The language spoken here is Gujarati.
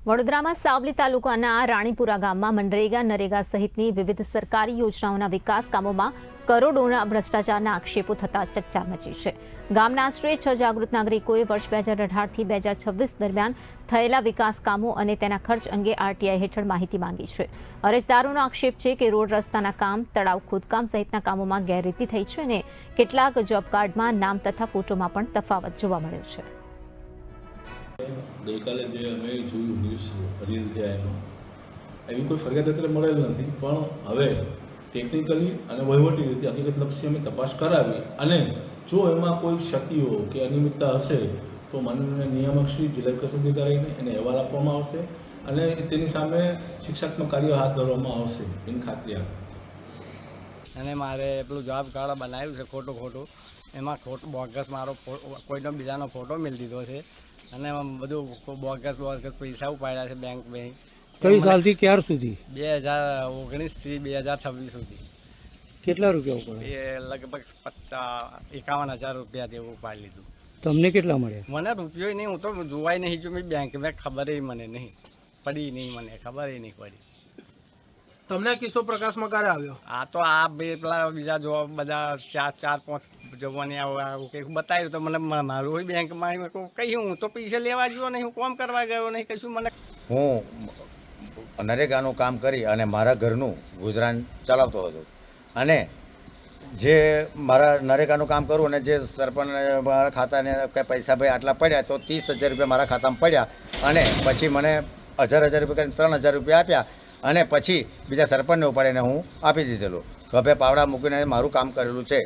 વડોદરામાં સાવલી તાલુકાના રાણીપુરા ગામમાં મનરેગા નરેગા સહિતની વિવિધ સરકારી યોજનાઓના વિકાસ કામોમાં કરોડોના ભ્રષ્ટાચારના આક્ષેપો થતા ચકચાર મચી છે। ગામના આશરે 6 જાગૃત નાગરિકોએ વર્ષ 2018થી 2026 દરમિયાન થયેલા વિકાસ કામો અને તેના ખર્ચ અંગે આરટીઆઈ હેઠળ માહિતી માંગી છે। અરજદારોનો આક્ષેપ છે કે રોડ રસ્તાના કામ, તળાવ ખોદકામ સહિતના કામોમાં ગેરરીતિ થઈ છે અને કેટલાક જોબ કાર્ડમાં નામ તથા ફોટોમાં પણ તફાવત જોવા મળ્યો છે। ગઈકાલે જે અમે જોયું ન્યૂઝ રીલ થયા એમાં એવી કોઈ ફરિયાદ અત્યારે મળેલ નથી, પણ હવે ટેકનિકલી અને વહીવટી રીતે હકીકતલક્ષી અમે તપાસ કરાવી અને જો એમાં કોઈ ક્ષતિઓ કે અનિયમિતતા હશે તો માનનીય નિયામક શ્રી જિલ્લા વિકાસ અધિકારીને એને અહેવાલ આપવામાં આવશે અને તેની સામે શિક્ષાત્મક કાર્ય હાથ ધરવામાં આવશે એની ખાતરી આપે। અને મારે પેલું જોબ કાર્ડ બનાવ્યું છે ખોટું એમાં ખોટું બોગસ મારો કોઈનો બીજાનો ફોટો મેળ દીધો છે અને બધું બોગસ પૈસા ઉપાડ્યા છે બેંક કઈ સાલથી ક્યાર સુધી? 2019થી 2026 સુધી। કેટલા રૂપિયા ઉપાડ્યા? એ લગભગ 51,000 રૂપિયા જેવું ઉપાડી લીધું। તમને કેટલા મળ્યા? મને રૂપિયો નહીં, હું તો જોવાય નહીં જો મેં બેંકમાં ખબર મને નહીં પડી, મને ખબર નહીં પડી। તમને કિસ્સો પ્રકાશમાં ક્યારે આવ્યો? આ તો આ પેલા બીજા જોવા બધા 4-5 જોવાની આવું કંઈક બતાવ્યું તો મને મારું હોય બેંકમાં કહી હું તો પૈસા લેવા ગયો નહીં, હું કામ કરવા ગયો નહીં, કશું મને। હું નરેગાનું કામ કરી અને મારા ઘરનું ગુજરાન ચલાવતો હતો અને જે મારા નરેગાનું કામ કરું અને જે સરપંચ મારા ખાતાને કંઈ પૈસા ભાઈ આટલા પડ્યા તો 30,000 રૂપિયા મારા ખાતામાં પડ્યા અને પછી મને 1,000 રૂપિયા કરીને 3,000 રૂપિયા આપ્યા અને પછી બીજા સરપંચને ઉપાડીને હું આપી દીધેલું કે ભાઈ પાવડા મૂકીને મારું કામ કરેલું છે।